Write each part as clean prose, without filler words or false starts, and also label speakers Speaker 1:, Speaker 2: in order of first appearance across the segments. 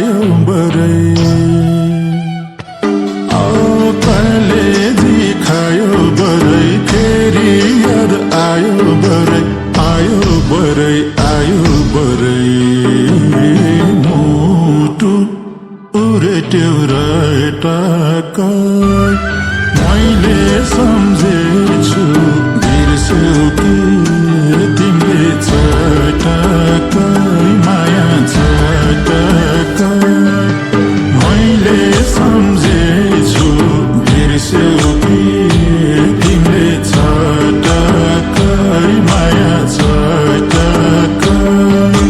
Speaker 1: खायो बरै कलेजी खायो बरै फेरि याद आयो बरै आयो बरै मुटु उरेट्यो रटाकाई मैले सम्झेछु बिर्स्यौ कि तिमीले चटाकाई माया चटाकाई मैले सम्झेछु बिर्स्यौ कि तिमीले चटाकाई माया चटाकाई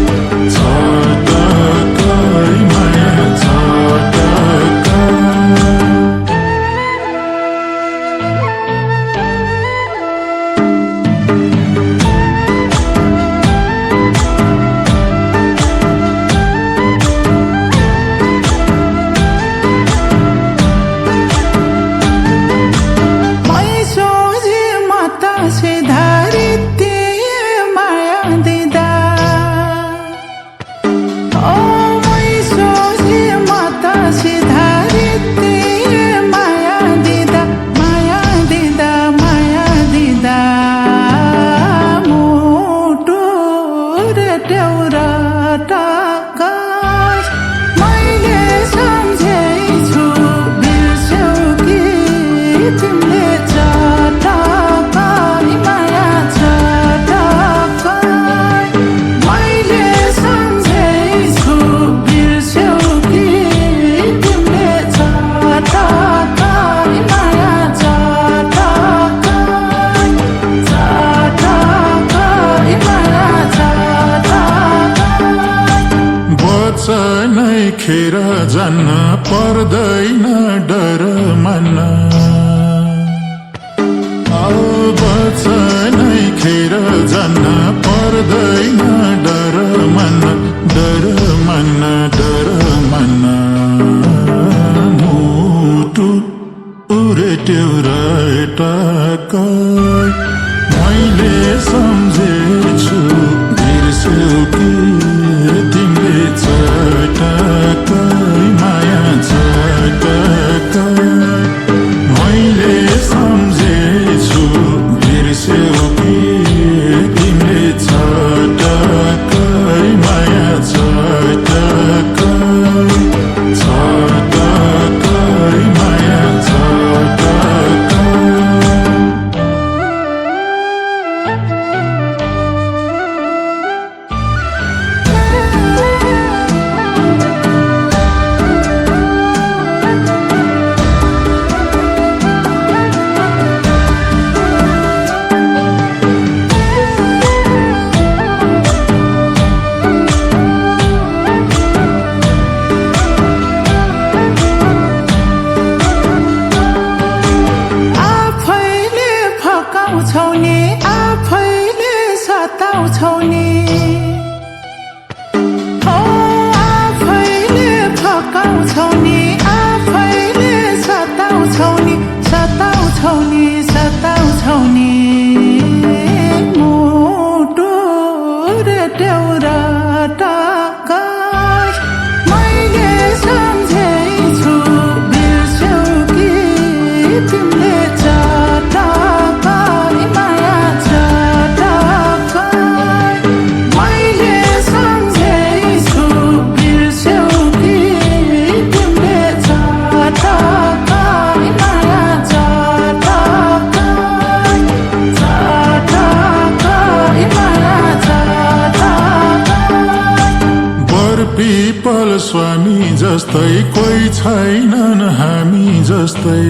Speaker 1: चटाकाई माया चटाकाई नै खेर जान्न पर्दैन डर मान्न वचनै खेर जान्न पर्दैन डर मान्न डर मान्न डर मान्न मुटु उरेट्यो रटाकाई मैले सम्झेछु बिर्स्यौ कि तिमीले चटाकाई माया चटाकाई मैले सम्झेछु बिर्स्यौ कि तिमीले चटाकाई माया चटाकाई चटाकाई माया चटाकाई
Speaker 2: आफैले सताउँछौ नि आफैले फकाउँछौ नि आफैले सताउँछौ नि सताउँछौ नि सताउँछौ नि मुटु उरेट्यो रटाकाई मैले सम्झेछु बिर्स्यौ कि तिमीले चटाकाई माया चटाकाई मैले सम्झेछु बिर्स्यौ कि तिमीले चटाकाई माया चटाकाई चटाकाई माया चटाकाई
Speaker 1: बरपिपल स्वामी जस्तै कोही छैनन् हामी जस्तै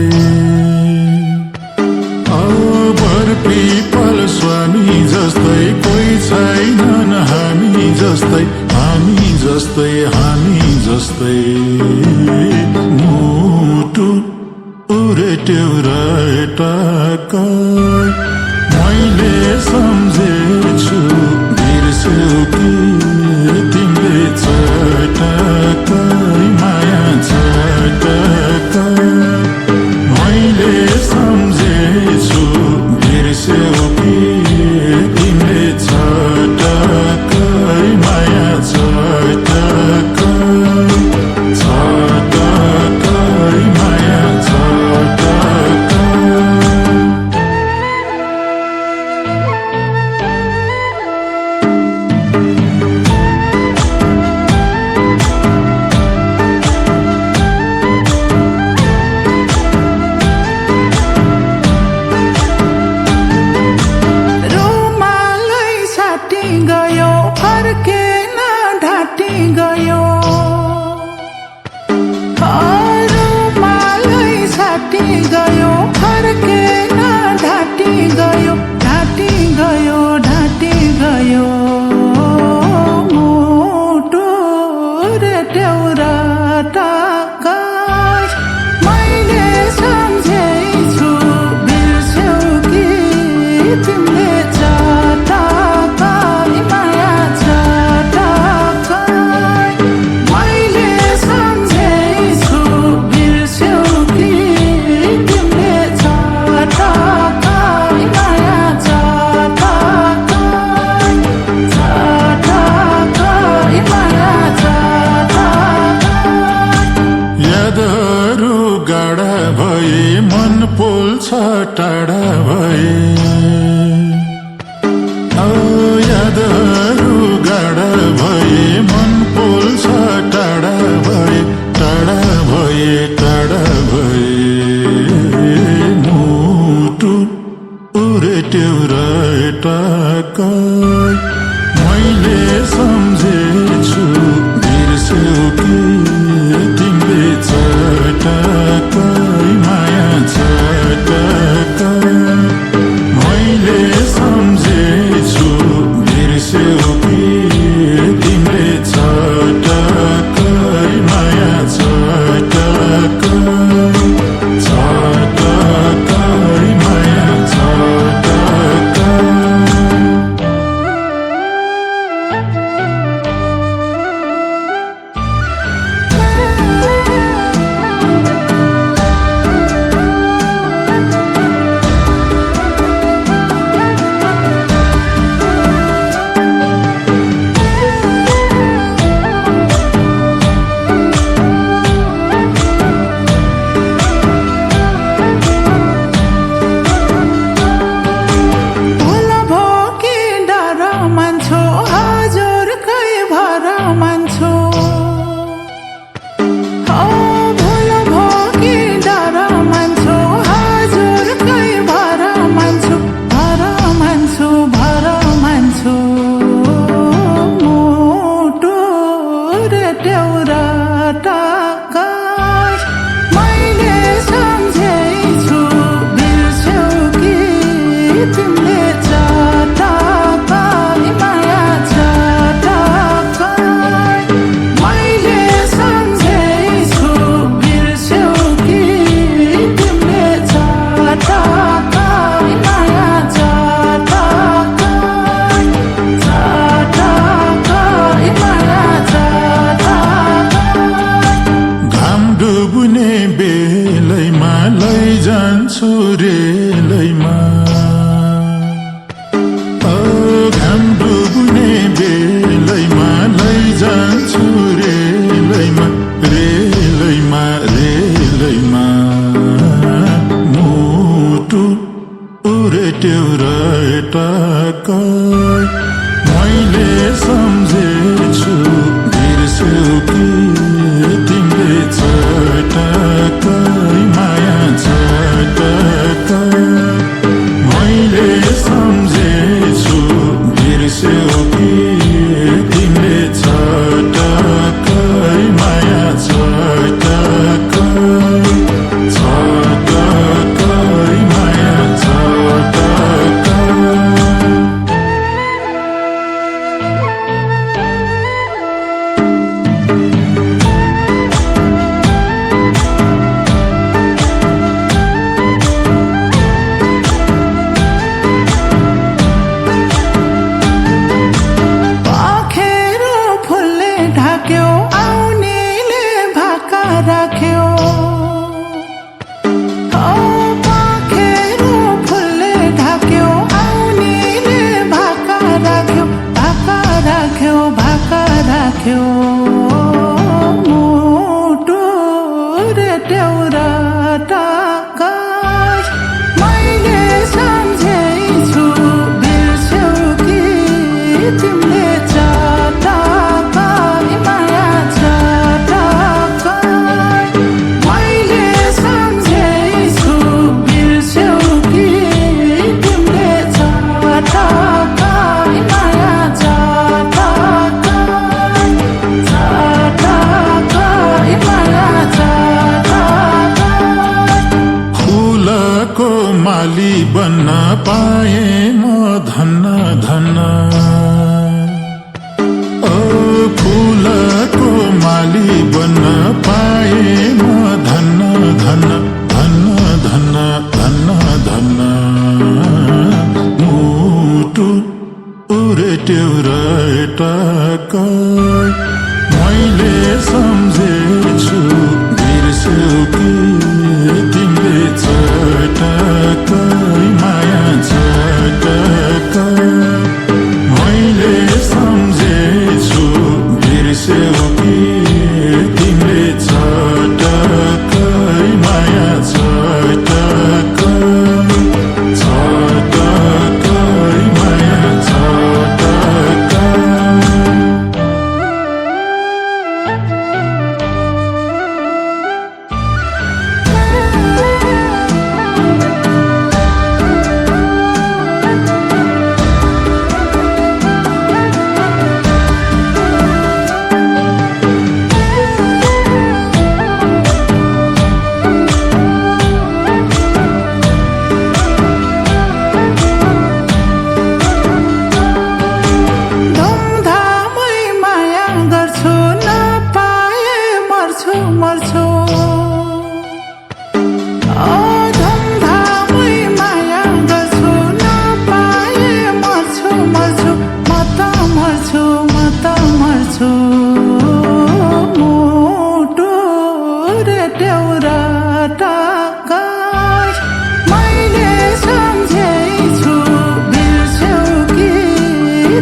Speaker 1: बरपिपल स्वामी जस्तै कोही छैनन् हामी जस्तै हामी जस्तै हामी जस्तै मुटु उरेट्यो रटाकाई मैले सम्झेछु बिर्स्यौ कि तिमीले चटाकाई माया चटाकाई मैले सम्झेछु बिर्स्यौ कि तिमीले चटाकाई माया चटाकाई
Speaker 2: रुमालै साटी गयो फर्केन ढाँटी गयो ढाँटी गयो ढाँटी गयो मुटु रेट्याउरा टाकाई मैले सम्झेछु बिर्स्यौ कि तिमीले चटाकाई माया चटाकाई मैले सम्झेछु बिर्स्यौ कि तिमीले चटाकाई माया चटाकाई चटाकाई माया चटाकाई
Speaker 1: यादहरू गाडा भए मन पोल्छ टाढा भए यादहरू गाडा भए मन पोल्छ टाढा भए टाढा भए टाढा भए मुटु उरेट्यौरा टाकाई मैले सम्झेछु बिर्स्यौ कि तिमीले चटाकाई माया चटाकाई मैले सम्झेछु बिर्स्यौ कि तिमीले चटाकाई माया चटाकाई चटाकाई माया चटाकाई
Speaker 2: भुल भोकी डर मान्छौ हजुरकै भर मान्छौ भुल भोकी डर मान्छौ हजुरकै भर मान्छौ भर मान्छौ भर मान्छौ मुटु रेट्याउरा टाकाई मैले सम्झेछु बिर्स्यौ कि तिमीले चटाकाई माया चटाकाई मैले सम्झेछु बिर्स्यौ कि तिमीले चटाकाई माया चटाकाई चटाकाई माया चटाकाई
Speaker 1: घाम डुब्ने बेलैमा लैजान्छु रेलैमा घाम डुब्ने बेलैमा लैजान्छु रेलैमा रेलैमा रेलैमा मुटु उरेट्यौरा टाकाई मैले सम्झेछु बिर्स्यौ कि तिमीले चटाकाई माया चटाकाई मैले सम्झेछु बिर्स्यौ कि तिमीले चटाकाई माया चटाकाई चटाकाई माया चटाकाई
Speaker 2: पाखेरो फुलले ढाक्यो आउनेले भाका राख्यो पाखेरो फुलले ढाक्यो आउनेले भाका राख्यो भाका राख्यो भाका राख्यो मुटु रेट्याउरा टाकाई मैले सम्झेछु बिर्स्यौ कि तिमीले चटाकाई माया चटाकाई
Speaker 1: बन्न पाए म धन्न धन्न ओ फुलको माली बन्न पाए म धन्न धन्न धन्न धन्न धन्न धन्न मुटु उरेट्यौ र एटाकै मैले सम्झेछु बिर्स्यौ कि तिमीले चटकै माया चटकै मैले सम्झेछु बिर्स्यौ कि तिमीले चटकै माया चटकै चटकै माया चटकै
Speaker 2: धुमधामै माया गर्छु नपाए मर्छु मर्छु ओ धुमधामै माया गर्छु नपाए मर्छु मर्छु म त मर्छु म त मर्छु मुटु रेट्यौ र टक्कै मैले सम्झेछु बिर्स्यौ कि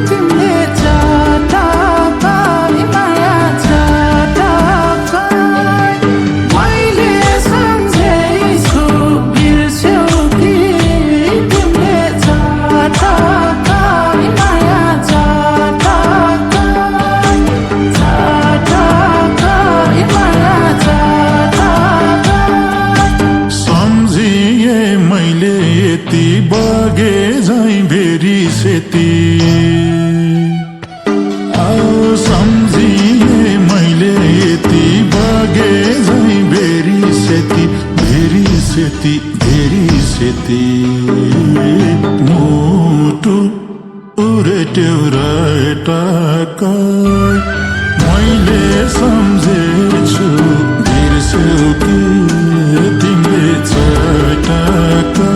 Speaker 2: तिमीले चटकै माया चटकै मैले सम्झेछु बिर्स्यौ कि तिमीले चटकै माया चटकै चटकै माया चटकै
Speaker 1: सम्झिए मैले यति बगे झैँ भेरी सेती सम्झिए मैले यति बगे झैँ very Seti very Seti very Seti मुटु उरेट्यौ र एटाकै मैले सम्झेछु बिर्स्यौ कि तिमीले चटकै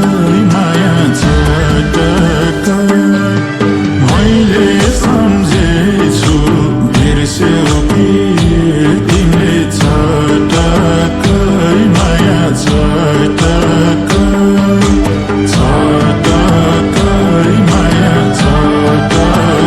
Speaker 1: माया चटकै मैले सम्झेछु बिर्स्यौ कि तिमीले चटकै माया चटकै चटकै माया चटकै